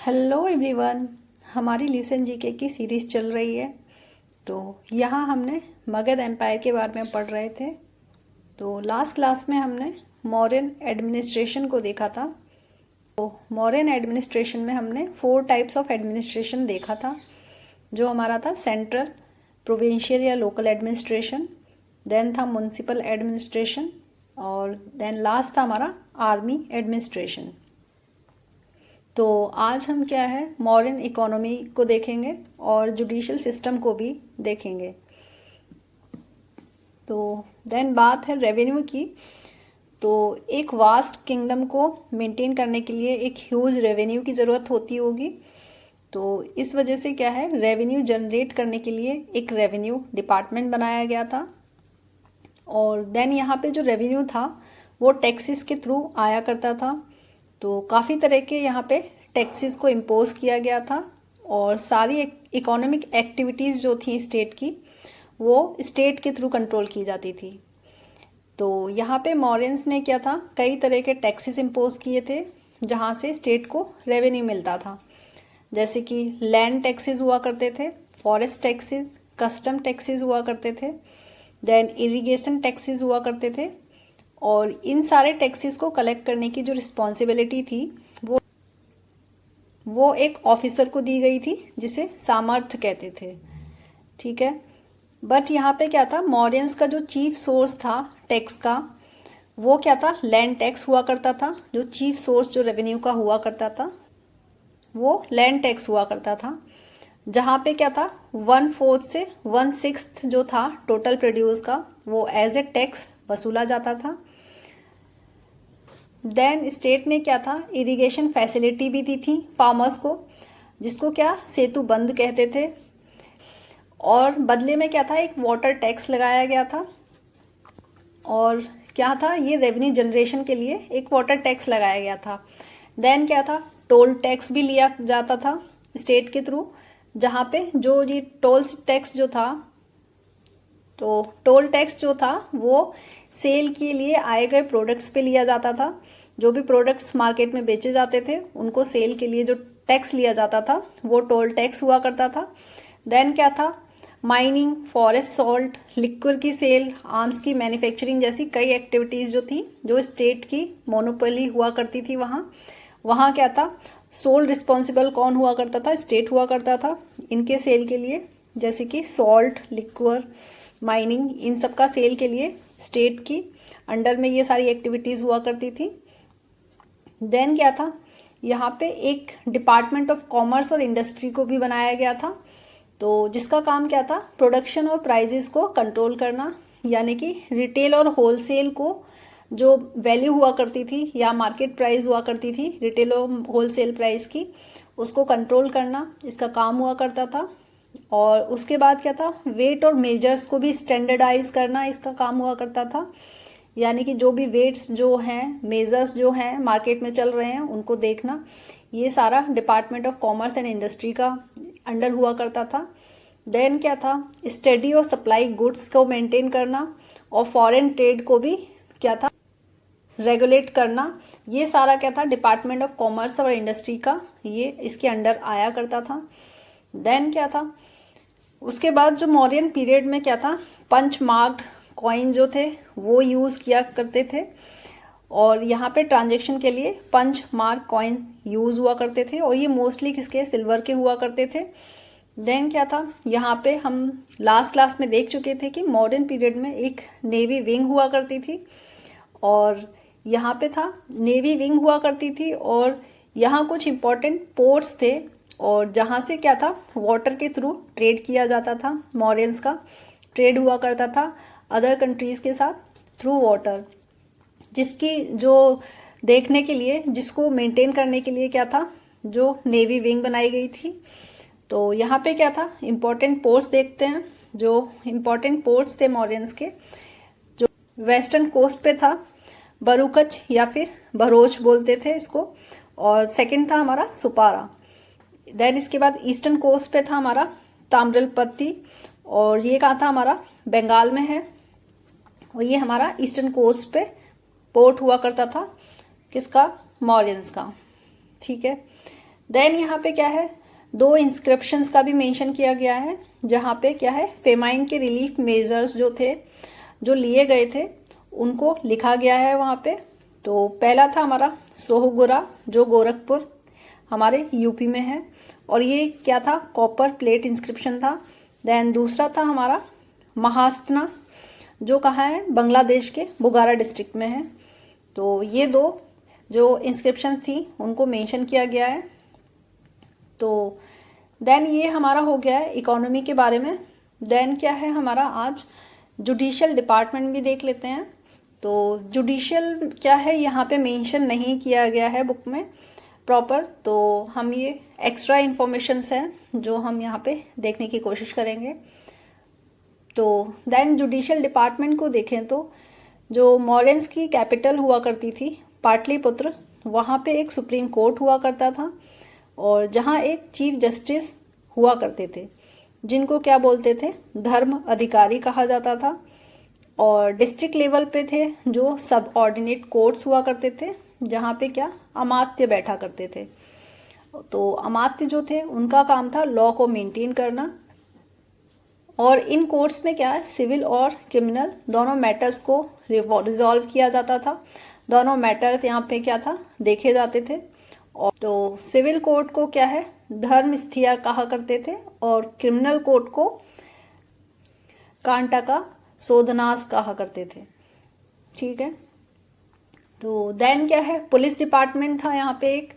Hello everyone. हमारी Lucent GK की series चल रही है। तो यहाँ हमने मगध एम्पायर के बारे में पढ़ रहे थे। तो लास्ट क्लास में हमने मौर्यन एडमिनिस्ट्रेशन को देखा था। तो मौर्यन एडमिनिस्ट्रेशन में हमने 4 टाइप्स ऑफ एडमिनिस्ट्रेशन देखा था, जो हमारा था सेंट्रल, प्रोविंशियल या लोकल एडमिनिस्ट्रेशन, देन था म्युनिसिपल एडमिनिस्ट्रेशन और देन लास्ट था हमारा आर्मी एडमिनिस्ट्रेशन। तो आज हम क्या है मॉडर्न इकोनॉमी को देखेंगे और जुडिशियल सिस्टम को भी देखेंगे। तो देन बात है रेवेन्यू की। तो एक वास्ट किंगडम को मेंटेन करने के लिए एक ह्यूज रेवेन्यू की ज़रूरत होती होगी। तो इस वजह से क्या है रेवेन्यू जनरेट करने के लिए एक रेवेन्यू डिपार्टमेंट बनाया गया था। और देन यहाँ पे जो रेवेन्यू था वो टैक्सेस के थ्रू आया करता था। तो काफ़ी तरह के यहाँ पे टैक्सेस को इम्पोज किया गया था और सारी इकोनॉमिक एक्टिविटीज़ जो थी स्टेट की वो स्टेट के थ्रू कंट्रोल की जाती थी। तो यहाँ पे मॉरियंस ने क्या था कई तरह के टैक्सेस इम्पोज किए थे जहाँ से स्टेट को रेवेन्यू मिलता था। जैसे कि लैंड टैक्सेस हुआ करते थे, फॉरेस्ट टैक्सेस, कस्टम टैक्सेस हुआ करते थे, देन इरिगेशन टैक्सेस हुआ करते थे। और इन सारे टैक्सेस को कलेक्ट करने की जो रिस्पॉन्सिबिलिटी थी वो एक ऑफिसर को दी गई थी जिसे सामर्थ्य कहते थे। ठीक है, बट यहाँ पे क्या था मॉरियंस का जो चीफ सोर्स था टैक्स का वो क्या था लैंड टैक्स हुआ करता था। जो चीफ सोर्स जो रेवेन्यू का हुआ करता था वो लैंड टैक्स हुआ करता था, जहाँ पे क्या था 1/4 से 1/6 जो था टोटल प्रोड्यूस का वो एज ए टैक्स वसूला जाता था। देन स्टेट ने क्या था इरिगेशन फैसिलिटी भी दी थी फार्मर्स को, जिसको क्या सेतु बंद कहते थे। और बदले में क्या था एक वाटर टैक्स लगाया गया था। और क्या था ये रेवेन्यू जनरेशन के लिए एक वाटर टैक्स लगाया गया था। देन क्या था टोल टैक्स भी लिया जाता था स्टेट के थ्रू, जहाँ पे जो ये टोल टैक्स जो था तो टोल टैक्स जो था वो सेल के लिए आए गए प्रोडक्ट्स पे लिया जाता था। जो भी प्रोडक्ट्स मार्केट में बेचे जाते थे उनको सेल के लिए जो टैक्स लिया जाता था वो टोल टैक्स हुआ करता था। देन क्या था माइनिंग, फॉरेस्ट सॉल्ट, लिक्विड की सेल, आर्म्स की मैन्युफैक्चरिंग जैसी कई एक्टिविटीज़ जो थी जो स्टेट की मोनोपोली हुआ करती थी। वहाँ क्या था सोल रिस्पॉन्सिबल कौन हुआ करता था स्टेट हुआ करता था इनके सेल के लिए। जैसे कि सॉल्ट, लिक्विड, माइनिंग, इन सब का सेल के लिए स्टेट की अंडर में ये सारी एक्टिविटीज़ हुआ करती थी। देन क्या था यहाँ पे एक डिपार्टमेंट ऑफ कॉमर्स और इंडस्ट्री को भी बनाया गया था। तो जिसका काम क्या था प्रोडक्शन और प्राइजेस को कंट्रोल करना, यानी कि रिटेल और होलसेल को जो वैल्यू हुआ करती थी या मार्केट प्राइस हुआ करती थी रिटेल और होलसेल प्राइस की उसको कंट्रोल करना इसका काम हुआ करता था। और उसके बाद क्या था वेट और मेजर्स को भी स्टैंडर्डाइज करना इसका काम हुआ करता था। यानी कि जो भी वेट्स जो हैं मेजर्स जो हैं मार्केट में चल रहे हैं उनको देखना, ये सारा department of commerce and industry का अंडर हुआ करता था। देन क्या था स्टडी और सप्लाई गुड्स को मेंटेन करना और फॉरेन ट्रेड को भी क्या था रेगुलेट करना। ये सारा क्या था डिपार्टमेंट ऑफ कॉमर्स और इंडस्ट्री का ये इसके अंडर आया करता था। देन क्या था उसके बाद जो मौर्यन पीरियड में क्या था पंच मार्क्ड कॉइन जो थे वो यूज़ किया करते थे और यहाँ पे ट्रांजैक्शन के लिए पंच मार्क कॉइन यूज़ हुआ करते थे और ये मोस्टली किसके सिल्वर के हुआ करते थे। देन क्या था यहाँ पे हम लास्ट क्लास में देख चुके थे कि मॉडर्न पीरियड में एक नेवी विंग हुआ करती थी और यहाँ पे था नेवी विंग हुआ करती थी और यहाँ कुछ इम्पोर्टेंट पोर्ट्स थे और जहाँ से क्या था वाटर के थ्रू ट्रेड किया जाता था। मॉरियंस का ट्रेड हुआ करता था अदर कंट्रीज़ के साथ थ्रू वाटर, जिसकी जो देखने के लिए जिसको मेंटेन करने के लिए क्या था जो नेवी विंग बनाई गई थी। तो यहाँ पे क्या था इम्पोर्टेंट पोर्ट्स देखते हैं। जो इम्पोर्टेंट पोर्ट्स थे मॉरियंस के जो वेस्टर्न कोस्ट पे था बरूकच या फिर भरोच बोलते थे इसको, और सेकंड था हमारा सुपारा। देन इसके बाद ईस्टर्न कोस्ट पे था हमारा ताम्रलपत्ती और ये कहाँ था हमारा बंगाल में है और ये हमारा ईस्टर्न कोस्ट पे पोर्ट हुआ करता था किसका मॉरियंस का। ठीक है, देन यहाँ पे क्या है, 2 इंस्क्रिप्शंस का भी मेंशन किया गया है, जहाँ पे क्या है, फेमाइन के रिलीफ मेजर्स जो थे, जो लिए गए थे, उनको लिखा गया है वहाँ पे। तो पहला था हमारा सोहगुरा, जो गोरखपुर हमारे यूपी में है, और ये क्या था, कॉपर प्लेट इंस्क्रिप्शन था। देन दूसरा था हमारा महास्तना, जो कहाँ है, बांग्लादेश के बोकारो डिस्ट्रिक्ट में है। तो ये 2 जो इंस्क्रिप्शन थी उनको मेंशन किया गया है। तो देन ये हमारा हो गया है इकोनॉमी के बारे में। देन क्या है हमारा, आज जुडिशियल डिपार्टमेंट भी देख लेते हैं। तो जुडिशियल क्या है, यहाँ पे मेंशन नहीं किया गया है बुक में प्रॉपर, तो हम ये एक्स्ट्रा इन्फॉर्मेशंस हैं जो हम यहाँ पे देखने की कोशिश करेंगे। तो देन जुडिशियल डिपार्टमेंट को देखें तो जो मौर्यंस की कैपिटल हुआ करती थी पाटलिपुत्र, वहाँ पे एक सुप्रीम कोर्ट हुआ करता था, और जहाँ एक चीफ जस्टिस हुआ करते थे, जिनको क्या बोलते थे, धर्म अधिकारी कहा जाता था। और डिस्ट्रिक्ट लेवल पे थे जो सब ऑर्डिनेट कोर्ट्स हुआ करते थे, जहाँ पे क्या, अमात्य बैठा करते थे। तो अमात्य जो थे उनका काम था लॉ को मेंटेन करना, और इन कोर्ट्स में क्या है, सिविल और क्रिमिनल दोनों मैटर्स को रिजॉल्व किया जाता था। दोनों मैटर्स यहाँ पे क्या था, देखे जाते थे। और तो सिविल कोर्ट को क्या है, धर्म स्थिया कहा करते थे, और क्रिमिनल कोर्ट को कांटा शोधनाश कहा करते थे। ठीक है। तो देन क्या है, पुलिस डिपार्टमेंट था यहाँ पे एक,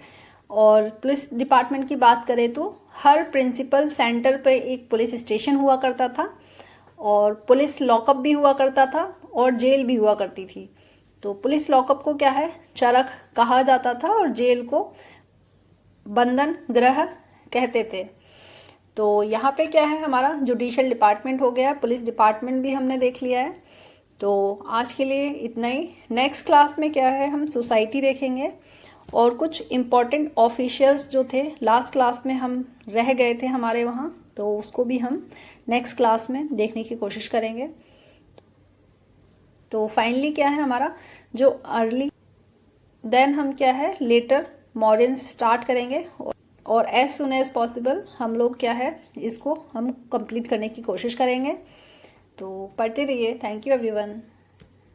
और पुलिस डिपार्टमेंट की बात करें तो हर प्रिंसिपल सेंटर पे एक पुलिस स्टेशन हुआ करता था, और पुलिस लॉकअप भी हुआ करता था, और जेल भी हुआ करती थी। तो पुलिस लॉकअप को क्या है, चरख कहा जाता था, और जेल को बंधन गृह कहते थे। तो यहाँ पे क्या है, हमारा जुडिशियल डिपार्टमेंट हो गया, पुलिस डिपार्टमेंट भी हमने देख लिया है। तो आज के लिए इतना ही। नेक्स्ट क्लास में क्या है, हम सोसाइटी देखेंगे, और कुछ इम्पॉर्टेंट ऑफिशियल्स जो थे लास्ट क्लास में हम रह गए थे हमारे वहाँ, तो उसको भी हम नेक्स्ट क्लास में देखने की कोशिश करेंगे। तो फाइनली क्या है हमारा, जो अर्ली, देन हम क्या है, लेटर मॉडर्न्स स्टार्ट करेंगे, और एज सुन एज पॉसिबल हम लोग क्या है, इसको हम कंप्लीट करने की कोशिश करेंगे। तो पढ़ते रहिए। Thank you everyone.